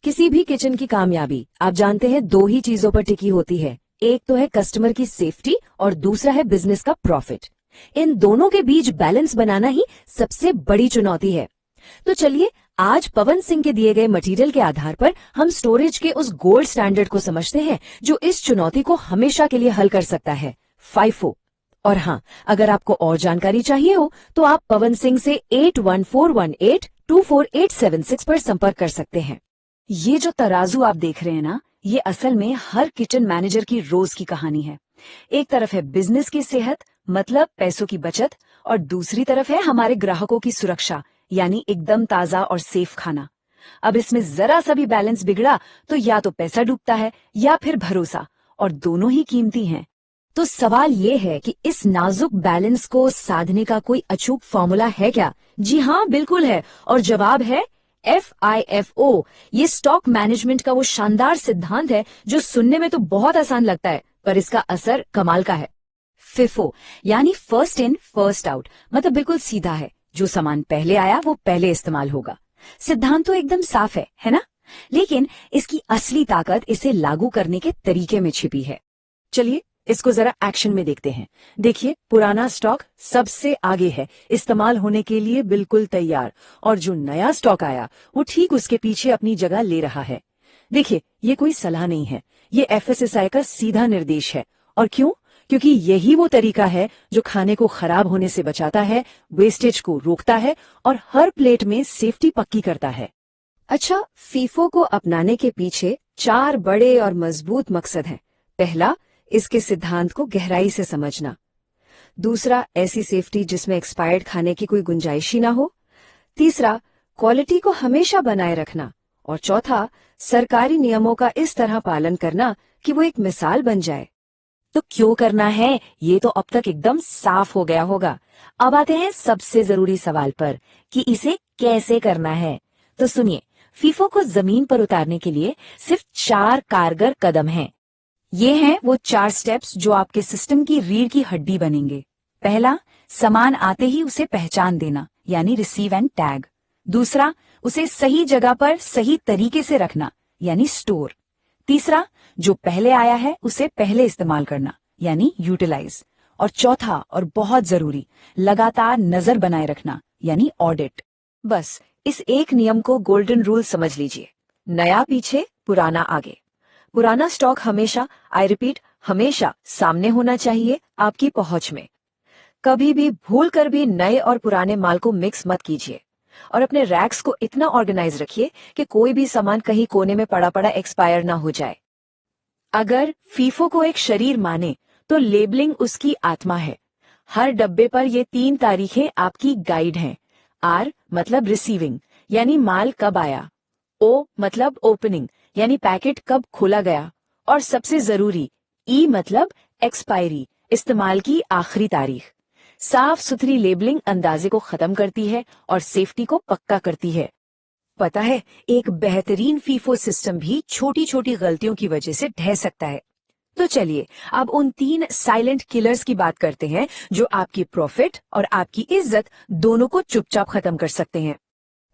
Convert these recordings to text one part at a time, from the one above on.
किसी भी किचन की कामयाबी आप जानते हैं दो ही चीजों पर टिकी होती है। एक तो है कस्टमर की सेफ्टी और दूसरा है बिजनेस का प्रॉफिट। इन दोनों के बीच बैलेंस बनाना ही सबसे बड़ी चुनौती है। तो चलिए आज पवन सिंह के दिए गए मटेरियल के आधार पर हम स्टोरेज के उस गोल्ड स्टैंडर्ड को समझते हैं जो इस चुनौती को हमेशा के लिए हल कर सकता है, FIFO। और हाँ, अगर आपको और जानकारी चाहिए हो तो आप पवन सिंह से 8141824876 पर संपर्क कर सकते हैं। ये जो तराजू आप देख रहे हैं ना, ये असल में हर किचन मैनेजर की रोज की कहानी है। एक तरफ है बिजनेस की सेहत, मतलब पैसों की बचत, और दूसरी तरफ है हमारे ग्राहकों की सुरक्षा, यानी एकदम ताजा और सेफ खाना। अब इसमें जरा सा भी बैलेंस बिगड़ा तो या तो पैसा डूबता है या फिर भरोसा, और दोनों ही कीमती हैं। तो सवाल ये है कि इस नाजुक बैलेंस को साधने का कोई अचूक फॉर्मूला है क्या? जी हाँ, बिल्कुल है, और जवाब है FIFO। ये स्टॉक मैनेजमेंट का वो शानदार सिद्धांत है जो सुनने में तो बहुत आसान लगता है, पर इसका असर कमाल का है। FIFO यानी फर्स्ट इन फर्स्ट आउट, मतलब बिल्कुल सीधा है। जो सामान पहले आया वो पहले इस्तेमाल होगा। सिद्धांत तो एकदम साफ है ना? लेकिन इसकी असली ताकत इसे लागू करने के तरीके में छिपी है। चलिए इसको जरा एक्शन में देखते हैं। देखिए, पुराना स्टॉक सबसे आगे है, इस्तेमाल होने के लिए बिल्कुल तैयार, और जो नया स्टॉक आया वो ठीक उसके पीछे अपनी जगह ले रहा है। देखिए, ये कोई सलाह नहीं है, ये FSSAI का सीधा निर्देश है। और क्यों? क्योंकि यही वो तरीका है जो खाने को खराब होने से बचाता है, वेस्टेज को रोकता है और हर प्लेट में सेफ्टी पक्की करता है। अच्छा, FIFO को अपनाने के पीछे 4 बड़े और मजबूत मकसद हैं। पहला, इसके सिद्धांत को गहराई से समझना। दूसरा, ऐसी सेफ्टी जिसमें एक्सपायर्ड खाने की कोई गुंजाइश ही ना हो। तीसरा, क्वालिटी को हमेशा बनाए रखना। और चौथा, सरकारी नियमों का इस तरह पालन करना कि वो एक मिसाल बन जाए। तो क्यों करना है, ये तो अब तक एकदम साफ हो गया होगा। अब आते हैं सबसे जरूरी सवाल पर कि इसे कैसे करना है। तो सुनिए, FIFO को जमीन पर उतारने के लिए सिर्फ 4 कारगर कदम हैं। ये हैं वो 4 स्टेप्स जो आपके सिस्टम की रीढ़ की हड्डी बनेंगे। पहला, सामान आते ही उसे पहचान देना, यानी रिसीव एंड टैग। दूसरा, उसे सही जगह पर सही तरीके से रखना, यानी स्टोर। तीसरा, जो पहले आया है उसे पहले इस्तेमाल करना, यानी यूटिलाइज। और चौथा और बहुत जरूरी, लगातार नजर बनाए रखना, यानी ऑडिट। बस इस एक नियम को गोल्डन रूल समझ लीजिए। नया पीछे, पुराना आगे। पुराना स्टॉक हमेशा, आई रिपीट, हमेशा सामने होना चाहिए, आपकी पहुंच में। कभी भी भूल कर भी नए और पुराने माल को मिक्स मत कीजिए। और अपने रैक्स को इतना ऑर्गेनाइज रखिए कि कोई भी सामान कहीं कोने में पड़ा पड़ा एक्सपायर ना हो जाए। अगर FIFO को एक शरीर माने तो लेबलिंग उसकी आत्मा है। हर डब्बे पर ये 3 तारीखें आपकी गाइड हैं। R मतलब रिसीविंग, यानी माल कब आया। O मतलब ओपनिंग, यानी पैकेट कब खोला गया। और सबसे जरूरी E मतलब एक्सपायरी, इस्तेमाल की आखिरी तारीख। साफ सुथरी लेबलिंग अंदाजे को खत्म करती है और सेफ्टी को पक्का करती है। पता है, एक बेहतरीन FIFO सिस्टम भी छोटी छोटी गलतियों की वजह से ढह सकता है। तो चलिए अब उन 3 साइलेंट किलर्स की बात करते हैं जो आपकी प्रॉफिट और आपकी इज्जत दोनों को चुपचाप खत्म कर सकते हैं।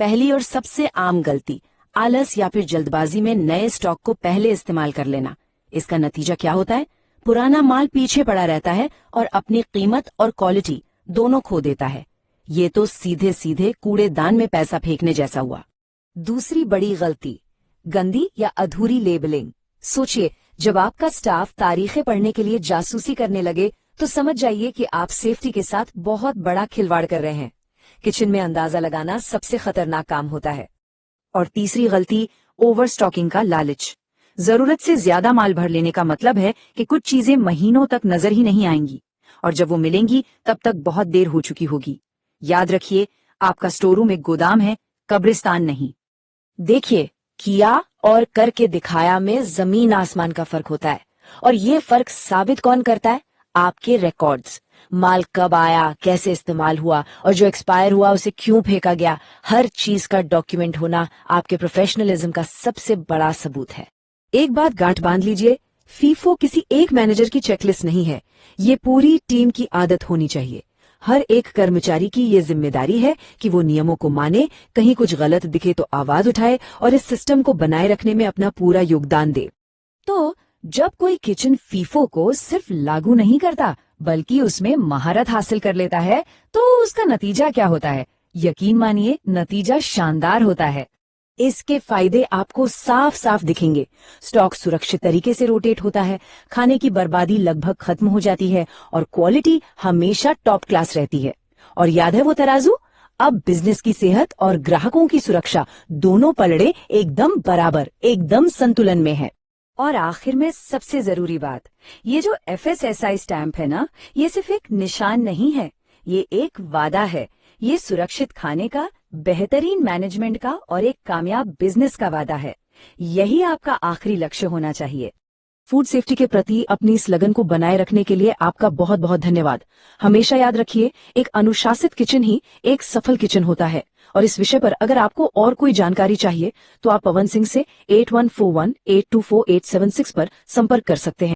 पहली और सबसे आम गलती, आलस या फिर जल्दबाजी में नए स्टॉक को पहले इस्तेमाल कर लेना। इसका नतीजा क्या होता है? पुराना माल पीछे पड़ा रहता है और अपनी कीमत और क्वालिटी दोनों खो देता है। ये तो सीधे सीधे कूड़ेदान में पैसा फेंकने जैसा हुआ। दूसरी बड़ी गलती, गंदी या अधूरी लेबलिंग। सोचिए, जब आपका स्टाफ तारीखें पढ़ने के लिए जासूसी करने लगे तो समझ जाइए कि आप सेफ्टी के साथ बहुत बड़ा खिलवाड़ कर रहे हैं। किचन में अंदाजा लगाना सबसे खतरनाक काम होता है। और तीसरी गलती, ओवर स्टॉकिंग का लालच। जरूरत से ज्यादा माल भर लेने का मतलब है कि कुछ चीजें महीनों तक नजर ही नहीं आएंगी, और जब वो मिलेंगी तब तक बहुत देर हो चुकी होगी। याद रखिए, आपका स्टोर एक गोदाम है, कब्रिस्तान नहीं। देखिए, किया और करके दिखाया में जमीन आसमान का फर्क होता है। और ये फर्क साबित कौन करता है? आपके रिकॉर्ड्स। माल कब आया, कैसे इस्तेमाल हुआ, और जो एक्सपायर हुआ उसे क्यों फेंका गया, हर चीज का डॉक्यूमेंट होना आपके प्रोफेशनलिज्म का सबसे बड़ा सबूत है। एक बात गांठ बांध लीजिए, FIFO किसी एक मैनेजर की चेकलिस्ट नहीं है, ये पूरी टीम की आदत होनी चाहिए। हर एक कर्मचारी की ये जिम्मेदारी है कि वो नियमों को माने, कहीं कुछ गलत दिखे तो आवाज उठाए और इस सिस्टम को बनाए रखने में अपना पूरा योगदान दे। तो जब कोई किचन फीफो को सिर्फ लागू नहीं करता बल्कि उसमें महारत हासिल कर लेता है तो उसका नतीजा क्या होता है? यकीन मानिए, नतीजा शानदार होता है। इसके फायदे आपको साफ साफ दिखेंगे। स्टॉक सुरक्षित तरीके से रोटेट होता है, खाने की बर्बादी लगभग खत्म हो जाती है और क्वालिटी हमेशा टॉप क्लास रहती है। और याद है वो तराजू? अब बिजनेस की सेहत और ग्राहकों की सुरक्षा दोनों पलड़े एकदम बराबर, एकदम संतुलन में है। और आखिर में सबसे जरूरी बात, ये जो FSSAI स्टैंप है ना, ये सिर्फ एक निशान नहीं है, ये एक वादा है। ये सुरक्षित खाने का, बेहतरीन मैनेजमेंट का और एक कामयाब बिजनेस का वादा है। यही आपका आखिरी लक्ष्य होना चाहिए। फूड सेफ्टी के प्रति अपनी इस लगन को बनाए रखने के लिए आपका बहुत बहुत धन्यवाद। हमेशा याद रखिए, एक अनुशासित किचन ही एक सफल किचन होता है। और इस विषय पर अगर आपको और कोई जानकारी चाहिए तो आप पवन सिंह से 8141824876 पर संपर्क कर सकते हैं।